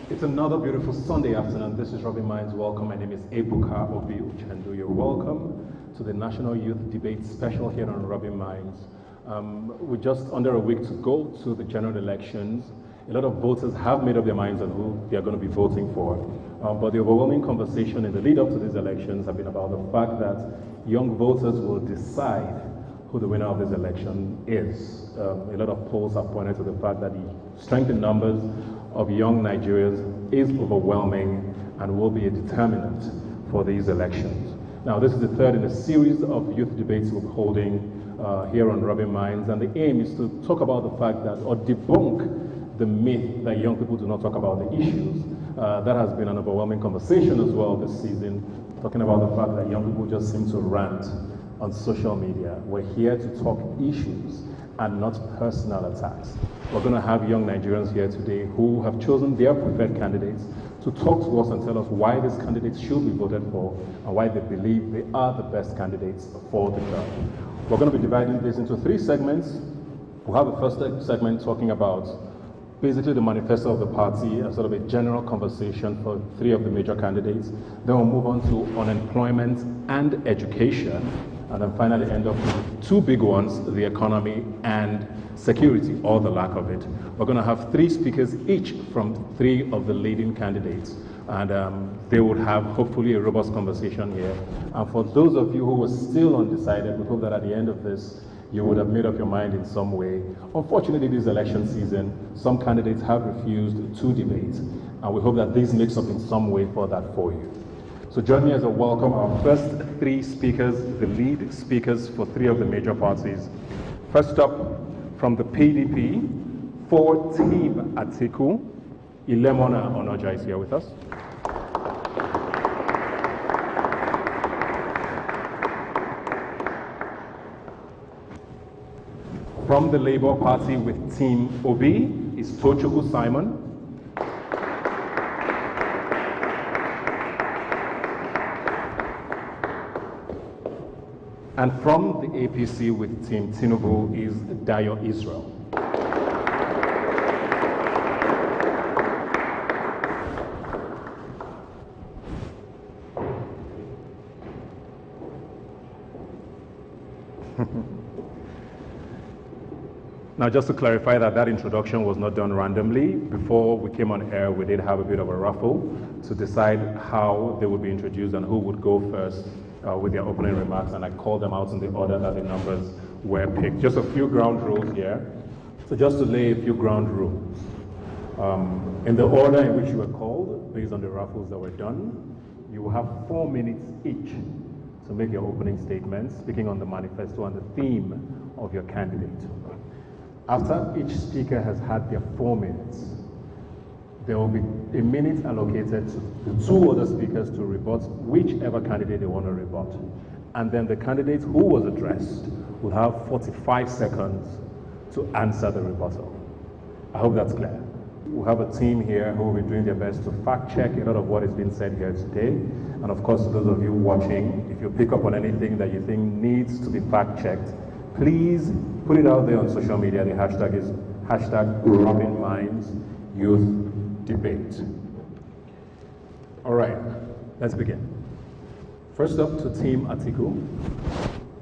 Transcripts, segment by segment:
It's another beautiful Sunday afternoon. This is Robin Minds. Welcome. My name is Ebuka Obi Uchendu. You're welcome to the National Youth Debate Special here on Robin Minds. We're just under a week to go to the general elections. A lot of voters have made up their minds on who they are going to be voting for. But the overwhelming conversation in the lead up to these elections have been about the fact that young voters will decide who the winner of this election is. A lot of polls have pointed to the fact that the strength in numbers of young Nigerians is overwhelming and will be a determinant for these elections. Now, this is the third in a series of youth debates we'll be holding here on Robin Minds, and the aim is to talk about the fact that, or debunk the myth that young people do not talk about the issues. That has been an overwhelming conversation as well this season, talking about the fact that young people just seem to rant on social media. We're here to talk issues and not personal attacks. We're going to have young Nigerians here today who have chosen their preferred candidates to talk to us and tell us why these candidates should be voted for and why they believe they are the best candidates for the job. We're going to be dividing this into three segments. We'll have a first segment talking about basically the manifesto of the party, a sort of a general conversation for three of the major candidates. Then we'll move on to unemployment and education. And then finally end up with two big ones, the economy and security, or the lack of it. We're going to have three speakers each from three of the leading candidates. And they would have hopefully a robust conversation here. And for those of you who were still undecided, we hope that at the end of this, you would have made up your mind in some way. Unfortunately, this election season, some candidates have refused to debate. And we hope that this makes up in some way for that for you. So join me as I welcome our first three speakers, the lead speakers for three of the major parties. First up, from the PDP, for Team Atiku, Ilemona Onoja is here with us. From the Labour Party with Team Obi is Tochukwu Simon. And from the APC with Team Tinubu is Dayo Israel. Now, just to clarify that introduction was not done randomly. Before we came on air, we did have a bit of a raffle to decide how they would be introduced and who would go first with their opening remarks, and I called them out in the order that the numbers were picked. Just a few ground rules here. So just to lay a few ground rules. In the order in which you were called, based on the raffles that were done, you will have 4 minutes each to make your opening statements, speaking on the manifesto and the theme of your candidate. After each speaker has had their 4 minutes, there will be a minute allocated to the two other speakers to rebut whichever candidate they want to rebut. And then the candidate who was addressed will have 45 seconds to answer the rebuttal. I hope that's clear. We'll have a team here who will be doing their best to fact check a lot of what is being said here today. And of course, to those of you watching, if you pick up on anything that you think needs to be fact checked, please put it out there on social media. The hashtag is #RobinMindsYouth Debate. All right, let's begin. First up to Team Atiku.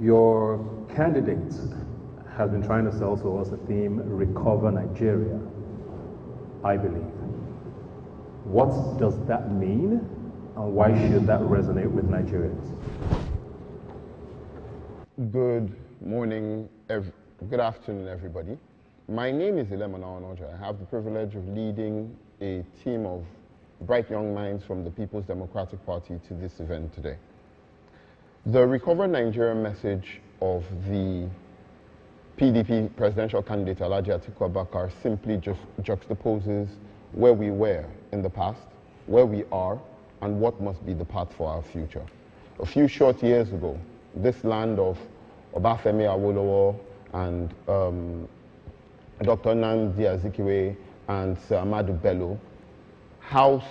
Your candidate has been trying to sell to us the theme, Recover Nigeria, I believe. What does that mean, and why should that resonate with Nigerians? Good morning, good afternoon, everybody. My name is Ilemona Onoja. I have the privilege of leading a team of bright young minds from the People's Democratic Party to this event today. The Recover Nigeria message of the PDP presidential candidate Alhaji Atiku Abubakar simply just juxtaposes where we were in the past, where we are, and what must be the path for our future. A few short years ago, this land of Obafemi Awolowo and Dr. Nnamdi Azikiwe and Sir Ahmadu Bello housed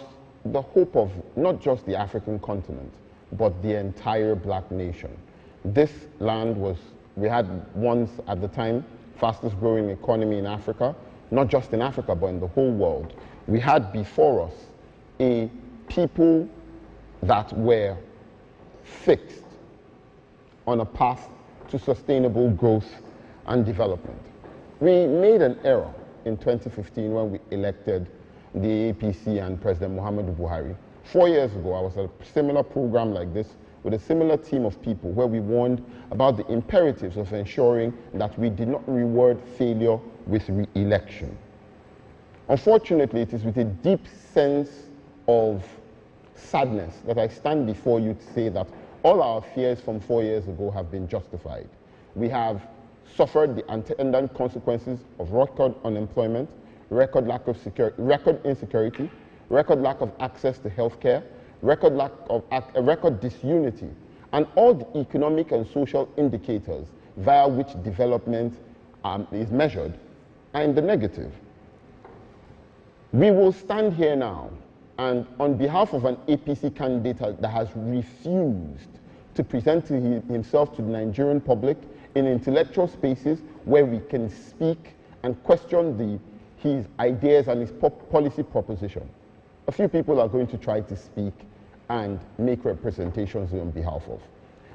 the hope of not just the African continent, but the entire black nation. This land was, we had once at the time, fastest growing economy in Africa. not just in Africa, but in the whole world. We had before us a people that were fixed on a path to sustainable growth and development. We made an error in 2015 when we elected the APC and President Muhammadu Buhari. 4 years ago, I was at a similar program like this with a similar team of people where we warned about the imperatives of ensuring that we did not reward failure with re-election. Unfortunately, it is with a deep sense of sadness that I stand before you to say that all our fears from 4 years ago have been justified. We have suffered the attendant consequences of record unemployment, record lack of security, record insecurity, record lack of access to healthcare, record disunity, and all the economic and social indicators via which development is measured are in the negative. We will stand here now and on behalf of an APC candidate that has refused to present himself to the Nigerian public in intellectual spaces where we can speak and question his ideas and his policy proposition. A few people are going to try to speak and make representations on behalf of.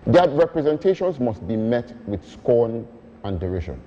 Their representations must be met with scorn and derision.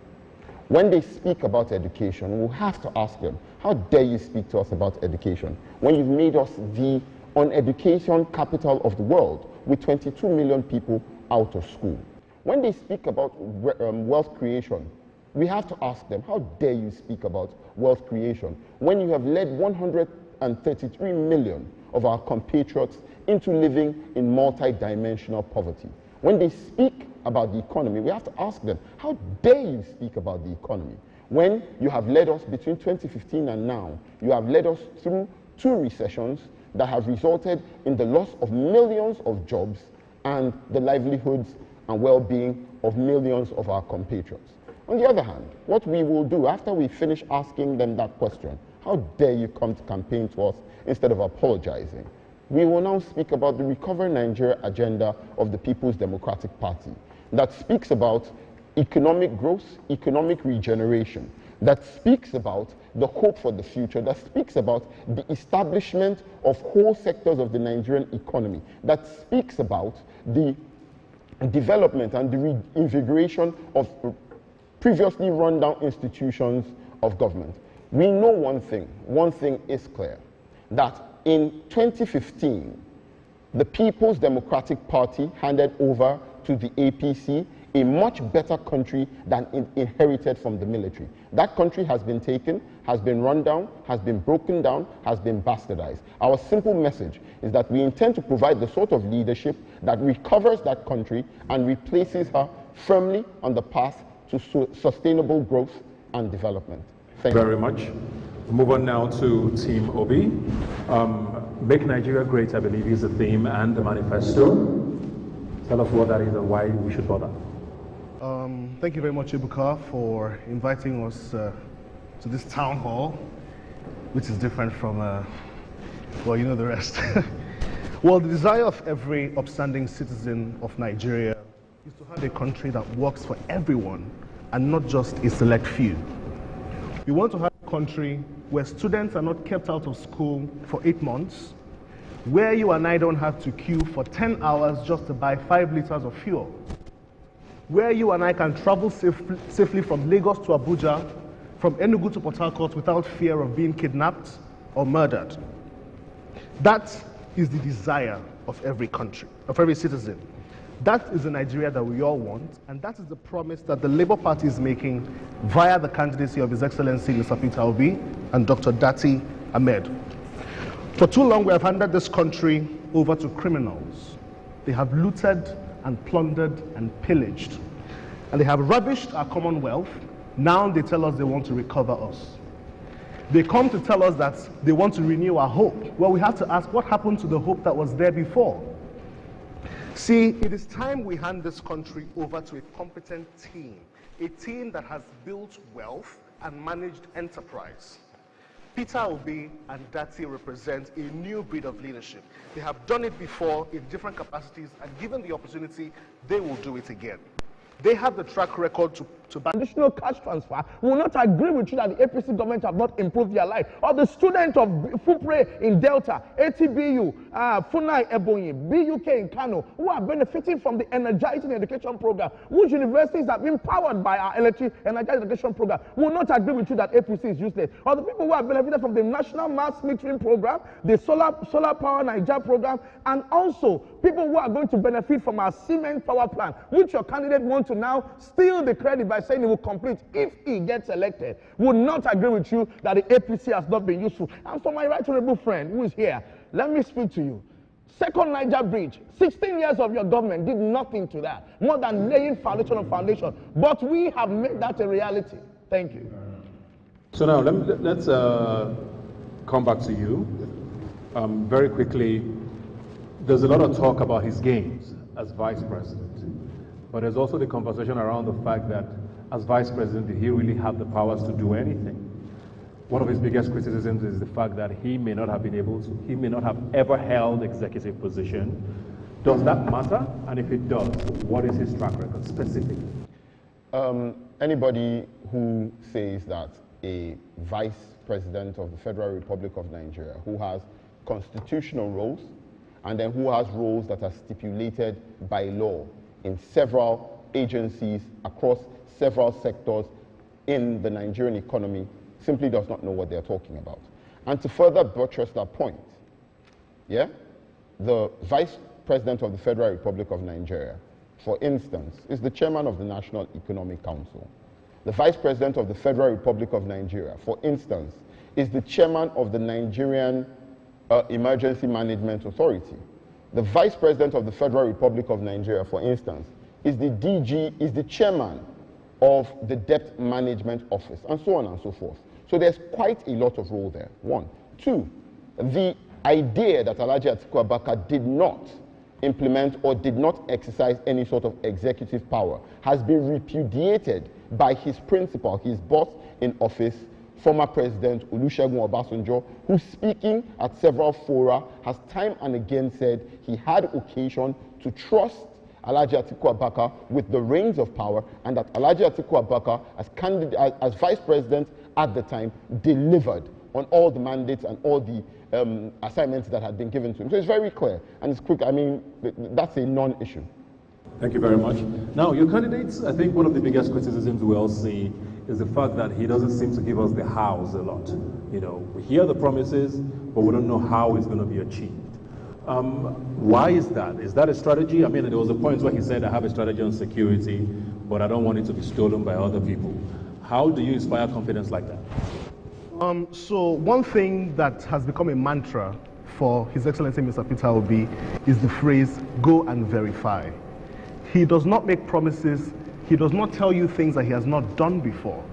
When they speak about education, we'll have to ask them, how dare you speak to us about education when you've made us the uneducation capital of the world with 22 million people out of school? When they speak about wealth creation, we have to ask them, how dare you speak about wealth creation when you have led 133 million of our compatriots into living in multi-dimensional poverty? When they speak about the economy, we have to ask them, how dare you speak about the economy when you have led us between 2015 and now, you have led us through 2 recessions that have resulted in the loss of millions of jobs and the livelihoods and well-being of millions of our compatriots. On the other hand, what we will do after we finish asking them that question, how dare you come to campaign to us instead of apologizing, we will now speak about the Recover Nigeria agenda of the People's Democratic Party that speaks about economic growth, economic regeneration, that speaks about the hope for the future, that speaks about the establishment of whole sectors of the Nigerian economy, that speaks about the development and the reinvigoration of previously run down institutions of government. We know one thing is clear, that in 2015, the People's Democratic Party handed over to the APC a much better country than it inherited from the military. That country has been taken, has been run down, has been broken down, has been bastardized. Our simple message is that we intend to provide the sort of leadership that recovers that country and replaces her firmly on the path to sustainable growth and development. Thank you very much. We'll move on now to Team Obi. Make Nigeria Great, I believe, is the theme and the manifesto. Tell us what that is and why we should bother. Thank you very much, Ebuka, for inviting us to this town hall, which is different from, well, you know the rest. Well, the desire of every upstanding citizen of Nigeria is to have a country that works for everyone and not just a select few. We want to have a country where students are not kept out of school for 8 months, where you and I don't have to queue for 10 hours just to buy 5 liters of fuel, where you and I can travel safely from Lagos to Abuja, from Enugu to Port Harcourt without fear of being kidnapped or murdered. That is the desire of every country, of every citizen. That is the Nigeria that we all want, and that is the promise that the Labour Party is making via the candidacy of His Excellency Mr. Peter Obi and Dr. Dati Ahmed. For too long, we have handed this country over to criminals. They have looted and plundered and pillaged, and they have rubbished our commonwealth. Now they tell us they want to recover us. They come to tell us that they want to renew our hope. Well, we have to ask, what happened to the hope that was there before? See, it is time we hand this country over to a competent team, a team that has built wealth and managed enterprise. Peter Obi and Dati represent a new breed of leadership. They have done it before in different capacities, and given the opportunity, they will do it again. They have the track record to additional cash transfer, we will not agree with you that the APC government have not improved their life. Or the student of Fupre in Delta, ATBU, Funai Ebonyi, BUK in Kano, who are benefiting from the energizing education program, which universities have been powered by our energized education program, we will not agree with you that APC is useless. Or the people who have benefited from the national mass metering program, the solar power Niger program, and also people who are going to benefit from our cement power plant, which your candidate wants to now steal the credit by saying he will complete if he gets elected, would not agree with you that the APC has not been useful. And for my right honorable friend who is here, let me speak to you. Second Niger Bridge, 16 years of your government did nothing to that, more than laying foundation on foundation. But we have made that a reality. Thank you. So now let's come back to you. Very quickly, there's a lot of talk about his gains as vice president. But there's also the conversation around the fact that as vice president, did he really have the powers to do anything? One of his biggest criticisms is the fact that he may not have ever held executive position. Does that matter? And if it does, what is his track record specifically? Anybody who says that a vice president of the Federal Republic of Nigeria who has constitutional roles and then who has roles that are stipulated by law in several agencies across several sectors in the Nigerian economy simply does not know what they're talking about. And to further buttress that point, the Vice President of the Federal Republic of Nigeria, for instance, is the chairman of the National Economic Council. The Vice President of the Federal Republic of Nigeria, for instance, is the chairman of the Nigerian Emergency Management Authority. The Vice President of the Federal Republic of Nigeria, for instance, is the chairman of the Debt Management Office, and so on and so forth. So there's quite a lot of role there, one. Two, the idea that Alhaji Atiku Abubakar did not implement or did not exercise any sort of executive power has been repudiated by his principal, his boss in office, former President Olusegun Obasanjo, who, speaking at several fora, has time and again said he had occasion to trust Alhaji Atiku Abubakar with the reins of power, and that Alhaji Atiku Abubakar, as vice president at the time, delivered on all the mandates and all the assignments that had been given to him. So it's very clear and it's quick. I mean, that's a non-issue. Thank you very much. Now, your candidates, I think one of the biggest criticisms we all see is the fact that he doesn't seem to give us the hows a lot. You know, we hear the promises, but we don't know how it's going to be achieved. Why is that? Is that a strategy? I mean, there was a point where he said, I have a strategy on security, but I don't want it to be stolen by other people. How do you inspire confidence like that? So one thing that has become a mantra for His Excellency Mr. Peter Obi is the phrase, go and verify. He does not make promises. He does not tell you things that he has not done before.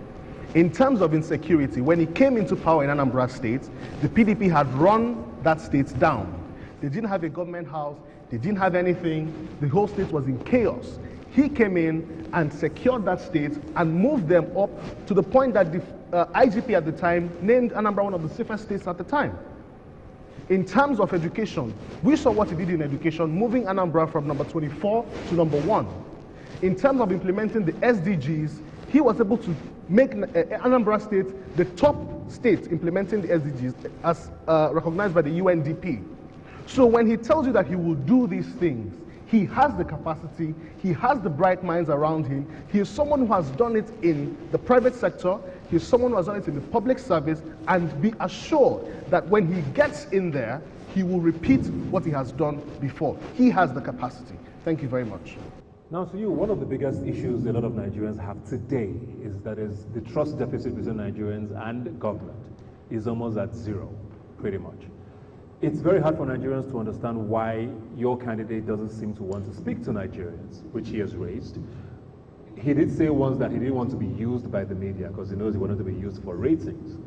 In terms of insecurity, when he came into power in Anambra State, the PDP had run that state down. They didn't have a government house. They didn't have anything. The whole state was in chaos. He came in and secured that state and moved them up to the point that the IGP at the time named Anambra one of the safest states at the time. In terms of education, we saw what he did in education, moving Anambra from number 24 to number 1. In terms of implementing the SDGs, he was able to make Anambra State the top state implementing the SDGs as recognized by the UNDP. So when he tells you that he will do these things, he has the capacity, he has the bright minds around him, he is someone who has done it in the private sector, he is someone who has done it in the public service, and be assured that when he gets in there, he will repeat what he has done before. He has the capacity. Thank you very much. Now to you, one of the biggest issues a lot of Nigerians have today is that the trust deficit between Nigerians and government is almost at zero, pretty much. It's very hard for Nigerians to understand why your candidate doesn't seem to want to speak to Nigerians, which he has raised. He did say once that he didn't want to be used by the media because he knows he wanted to be used for ratings.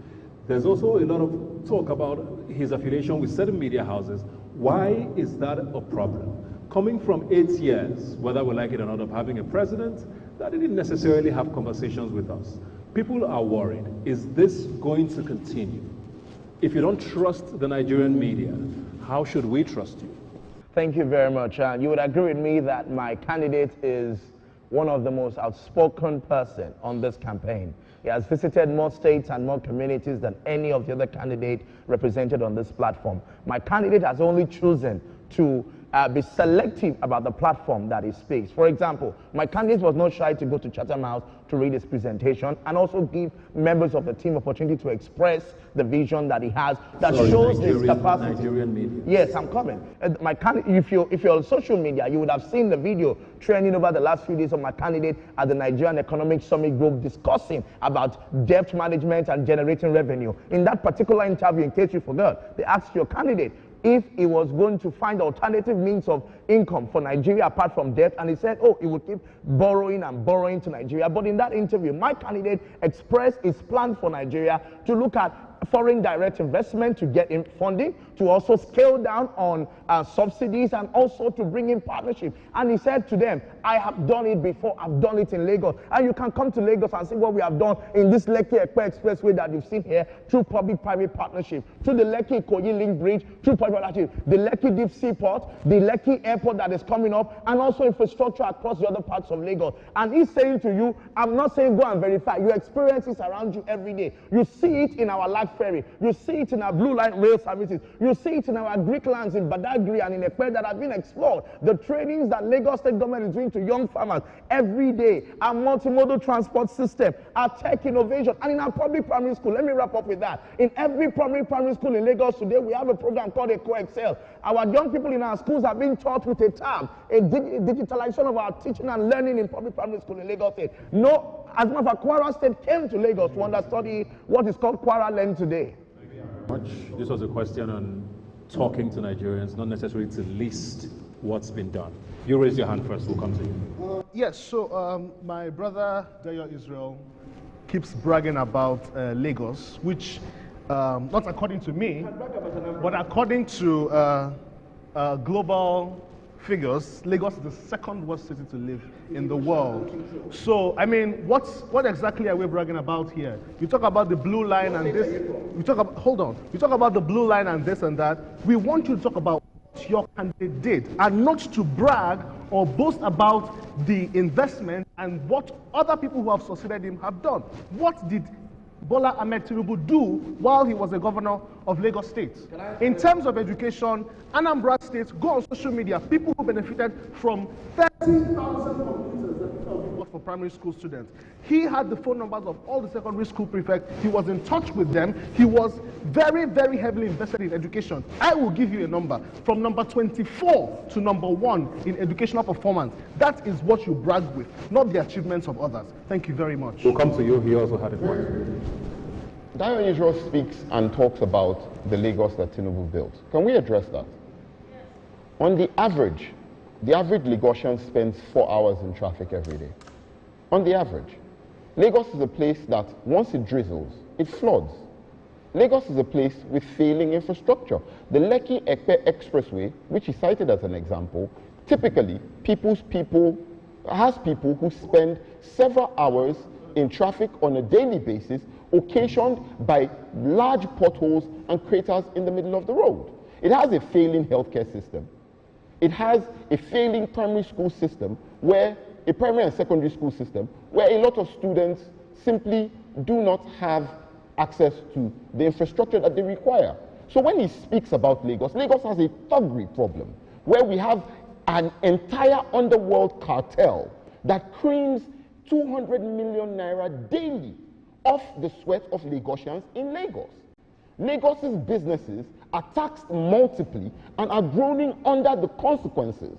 There's also a lot of talk about his affiliation with certain media houses. Why is that a problem? Coming from 8 years, whether we like it or not, of having a president that didn't necessarily have conversations with us. People are worried. Is this going to continue? If you don't trust the Nigerian media, how should we trust you? Thank you very much. You would agree with me that my candidate is one of the most outspoken person on this campaign. He has visited more states and more communities than any of the other candidate represented on this platform. My candidate has only chosen to be selective about the platform that he speaks. For example, my candidate was not shy to go to Chatham House to read his presentation and also give members of the team opportunity to express the vision that he has that shows his capacity. Nigerian media. Yes, I'm coming. My candidate, if you're on social media, you would have seen the video trending over the last few days of my candidate at the Nigerian Economic Summit Group discussing about debt management and generating revenue. In that particular interview, in case you forgot, they asked your candidate if he was going to find alternative means of income for Nigeria apart from debt, and he said, oh, he would keep borrowing and borrowing to Nigeria. But in that interview, my candidate expressed his plan for Nigeria to look at foreign direct investment to get in funding, to also scale down on subsidies, and also to bring in partnership. And he said to them, I have done it before, I've done it in Lagos. And you can come to Lagos and see what we have done in this Lekki-Ekpe Expressway that you've seen here through public-private partnership, through the Lekki-Ikoyi Link Bridge, through public partnership, the Lekki Deep Seaport, the Lekki Airport that is coming up, and also infrastructure across the other parts of Lagos. And he's saying to you, I'm not saying go and verify, you experience this around you every day. You see it in our Lag Ferry, you see it in our Blue Line rail services, you see it in our Greek lands in Badagry and in Ekpe that have been explored. The trainings that Lagos State government is doing to young farmers every day, our multimodal transport system, our tech innovation, and in our public primary school. Let me wrap up with that. In every primary school in Lagos today, we have a program called EcoExcel. Our young people in our schools are being taught with a tab, a digitalization of our teaching and learning in public primary school in Lagos State. No, as a matter of fact, Kwara State came to Lagos to understudy what is called Kwara Learn Today. This was a question on talking to Nigerians, not necessarily to list what's been done. You raise your hand first, we'll come to you. Yes, so my brother, Dayo Israel, keeps bragging about Lagos, which, not according to me, but according to global figures, Lagos is the second worst city to live in the world. So, I mean, what exactly are we bragging about here? You talk about the blue line and this, you talk about, hold on, you talk about the blue line and this and that. We want you to talk about what your candidate did, and not to brag or boast about the investment and what other people who have succeeded him have done. What did Bola Ahmed Tinubu do while he was the governor of Lagos State? In terms of education, Anambra State, go on social media, people who benefited from 30,000 computers that people bought for primary school students. He had the phone numbers of all the secondary school prefects. He was in touch with them. He was very, very heavily invested in education. I will give you a number. From number 24 to number 1 in educational performance. That is what you brag with, not the achievements of others. Thank you very much. We'll come to you. He also had a point. Dayo Israel speaks and talks about the Lagos that Tinubu built. Can we address that? Yes. On the average Lagosian spends 4 hours in traffic every day. On the average. Lagos is a place that once it drizzles, it floods. Lagos is a place with failing infrastructure. The Lekki-Ekpe Expressway, which is cited as an example, typically has people who spend several hours in traffic on a daily basis, occasioned by large potholes and craters in the middle of the road. It has a failing healthcare system. It has a failing primary school system, where a primary and secondary school system, where a lot of students simply do not have access to the infrastructure that they require. So when he speaks about Lagos, Lagos has a thuggery problem, where we have an entire underworld cartel that creams 200 million naira daily off the sweat of Lagosians in Lagos. Lagos's businesses are taxed multiply and are groaning under the consequences.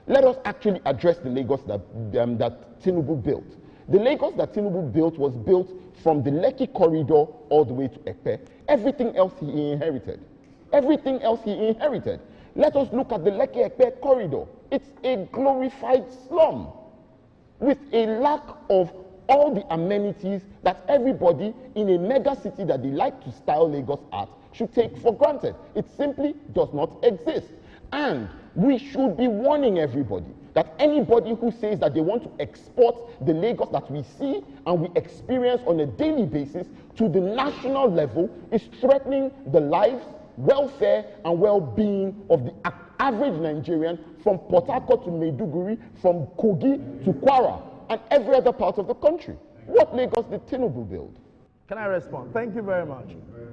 Let us actually address the Lagos that Tinubu built. The Lagos that Tinubu built was built from the Lekki corridor all the way to Ekpe. Everything else he inherited. Everything else he inherited. Let us look at the Lekki-Ekpe corridor. It's a glorified slum with a lack of all the amenities that everybody in a mega city that they like to style Lagos at should take for granted. It simply does not exist. And we should be warning everybody that anybody who says that they want to export the Lagos that we see and we experience on a daily basis to the national level is threatening the lives, welfare, and well-being of the average Nigerian from Port Harcourt to Maiduguri, from Kogi to Kwara. and every other part of the country. What Lagos did Tinubu build? Can I respond? Thank you very much.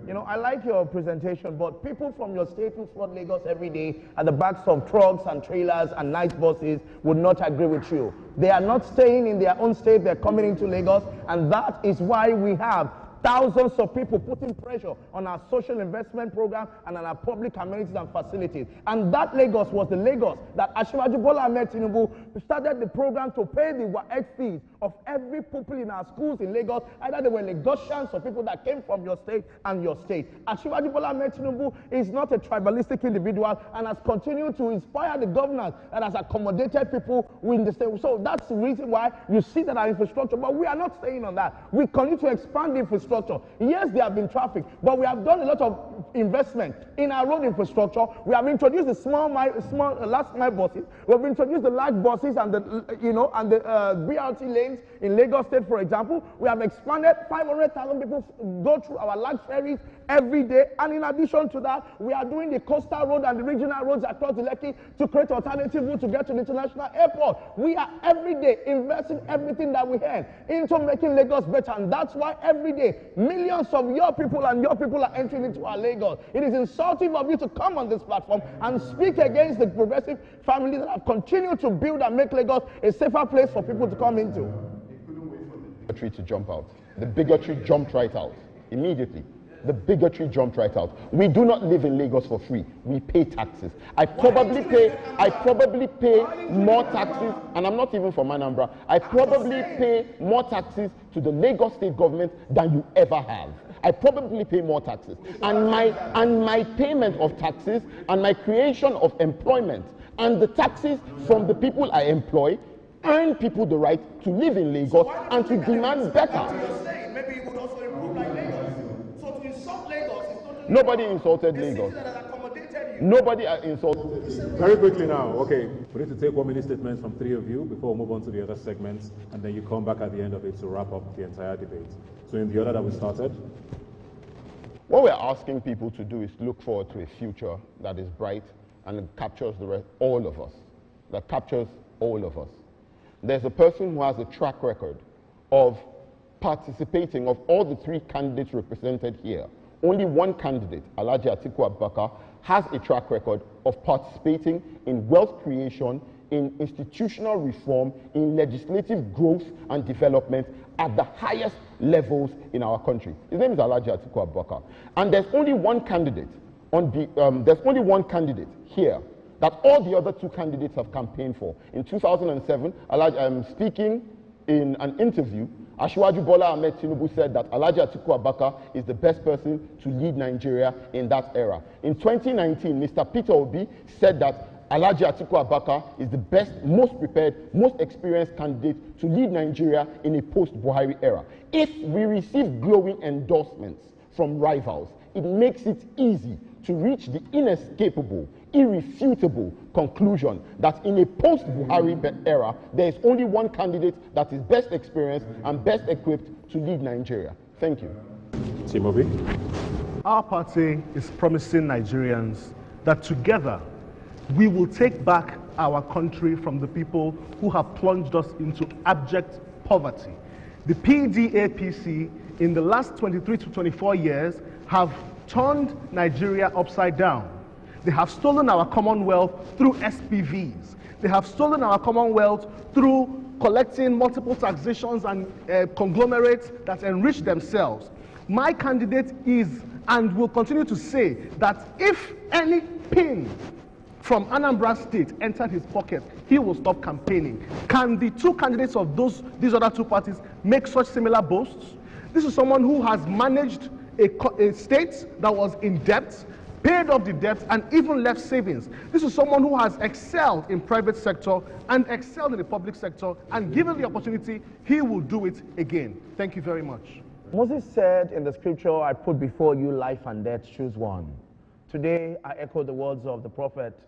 You know, I like your presentation, but people from your state who flood Lagos every day at the backs of trucks and trailers and night buses would not agree with you. They are not staying in their own state, they're coming into Lagos, and that is why we have thousands of people putting pressure on our social investment program and on our public amenities and facilities. And that Lagos was the Lagos that Asiwaju Bola Ahmed Tinubu started the program to pay the WAEC fees of every pupil in our schools in Lagos, either they were Lagosians or people that came from your state and your state. Asiwaju Bola Ahmed Tinubu is not a tribalistic individual and has continued to inspire the governors that has accommodated people within the state. So that's the reason why you see that our infrastructure, but we are not staying on that. We continue to expand the infrastructure. Yes, there have been traffic, but we have done a lot of investment in our road infrastructure. We have introduced the last mile buses. We have introduced the large buses and the BRT lanes in Lagos State, for example. We have expanded. 500,000 people go through our large ferries every day, and in addition to that, we are doing the coastal road and the regional roads across the Lekki to create alternative routes to get to the international airport. We are every day investing everything that we have into making Lagos better, and that's why every day millions of your people are entering into our Lagos. It is insulting of you to come on this platform and speak against the progressive families that have continued to build and make Lagos a safer place for people to come into. Bigotry to jump out. The bigotry jumped right out immediately. The bigotry jumped right out. We do not live in Lagos for free. We pay taxes. I probably pay more taxes, and I'm not even from Anambra. I probably pay more taxes to the Lagos state government than you ever have. I probably pay more taxes. And my payment of taxes and my creation of employment and the taxes from the people I employ earn people the right to live in Lagos and to demand better. Maybe you would also improve like Lagos. So to insult Lagos is not Nobody insulted Lagos. Nobody insulted. Very quickly now, okay, we need to take 1 minute statements from three of you before we move on to the other segments, and then you come back at the end of it to wrap up the entire debate. So in the order that we started. What we're asking people to do is look forward to a future that is bright and captures all of us. That captures all of us. There's a person who has a track record of participating of all the three candidates represented here. Only one candidate, Alhaji Atiku Abubakar, has a track record of participating in wealth creation, in institutional reform, in legislative growth and development at the highest levels in our country. His name is Alhaji Atiku Abubakar. And there's only one candidate here that all the other two candidates have campaigned for. In 2007, I'm speaking in an interview, Asiwaju Bola Ahmed Tinubu said that Alhaji Atiku Abubakar is the best person to lead Nigeria in that era. In 2019, Mr. Peter Obi said that Alhaji Atiku Abubakar is the best, most prepared, most experienced candidate to lead Nigeria in a post-Buhari era. If we receive glowing endorsements from rivals, it makes it easy to reach the inescapable, irrefutable conclusion that in a post-Buhari era, there is only one candidate that is best experienced and best equipped to lead Nigeria. Thank you. Timobi. Our party is promising Nigerians that together we will take back our country from the people who have plunged us into abject poverty. The APC in the last 23 to 24 years have turned Nigeria upside down. They have stolen our commonwealth through SPVs. They have stolen our commonwealth through collecting multiple taxations and conglomerates that enrich themselves. My candidate is and will continue to say that if any pin from Anambra State entered his pocket, he will stop campaigning. Can the two candidates of these other two parties make such similar boasts? This is someone who has managed a state that was in debt, paid off the debt, and even left savings. This is someone who has excelled in private sector and excelled in the public sector, and given the opportunity, he will do it again. Thank you very much. Moses said in the scripture, I put before you life and death, choose one. Today, I echo the words of the prophet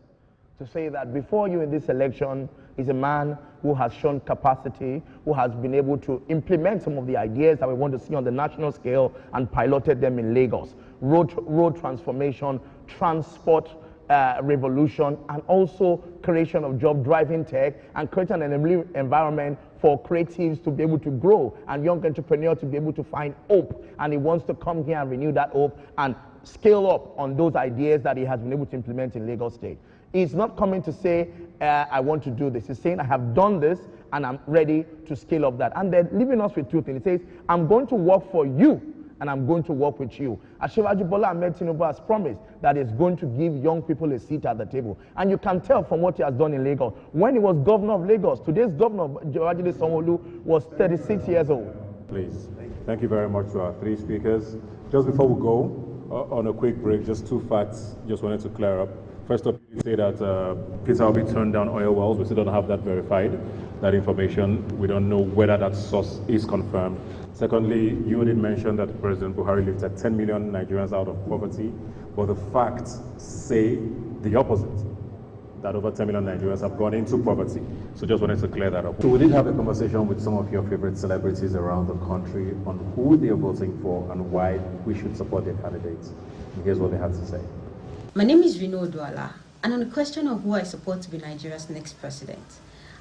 to say that before you in this election is a man who has shown capacity, who has been able to implement some of the ideas that we want to see on the national scale and piloted them in Lagos. Road transformation, transport revolution, and also creation of job driving tech and creating an enabling environment for for creatives to be able to grow and young entrepreneurs to be able to find hope. And he wants to come here and renew that hope and scale up on those ideas that he has been able to implement in Lagos State. He's not coming to say, I want to do this. He's saying, I have done this and I'm ready to scale up that. And they're leaving us with two things. He says, I'm going to work for you and I'm going to work with you. Asiwaju Bola Ahmed Tinubu has promised that he's going to give young people a seat at the table. And you can tell from what he has done in Lagos. When he was governor of Lagos, today's governor, Babajide Sanwo-Olu, was 36 years old. Please. Thank you very much to our three speakers. Just before we go, on a quick break, just two facts just wanted to clear up. First up, you say that Peter Obi turned down oil wells. We still don't have that verified, that information. We don't know whether that source is confirmed. Secondly, you did mention that President Buhari lifted 10 million Nigerians out of poverty, but the facts say the opposite, that over 10 million Nigerians have gone into poverty. So just wanted to clear that up. So we did have a conversation with some of your favorite celebrities around the country on who they are voting for and why we should support their candidates. And here's what they had to say. My name is Rino Oduala, and on the question of who I support to be Nigeria's next president,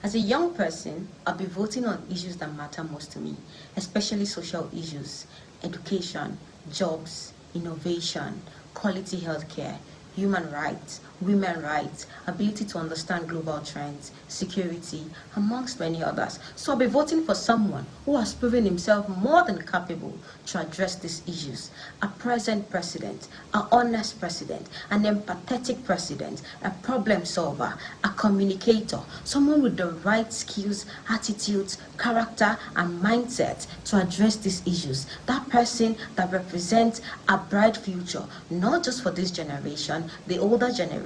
as a young person, I'll be voting on issues that matter most to me, especially social issues, education, jobs, innovation, quality healthcare, human rights, women's rights, ability to understand global trends, security, amongst many others. So I'll be voting for someone who has proven himself more than capable to address these issues. A present president, an honest president, an empathetic president, a problem solver, a communicator, someone with the right skills, attitudes, character, and mindset to address these issues. That person that represents a bright future, not just for this generation, the older generation,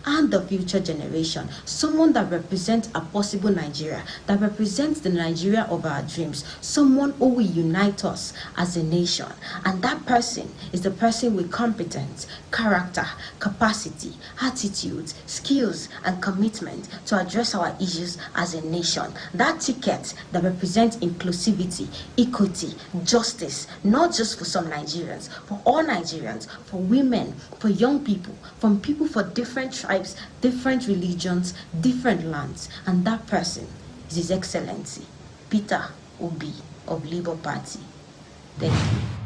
and the future generation. Someone that represents a possible Nigeria, that represents the Nigeria of our dreams. Someone who will unite us as a nation. And that person is the person with competence, character, capacity, attitudes, skills, and commitment to address our issues as a nation. That ticket that represents inclusivity, equity, justice, not just for some Nigerians, for all Nigerians, for women, for young people, from people for different tribes, different religions, different lands. And that person is His Excellency Peter Obi of Labour Party. Thank you.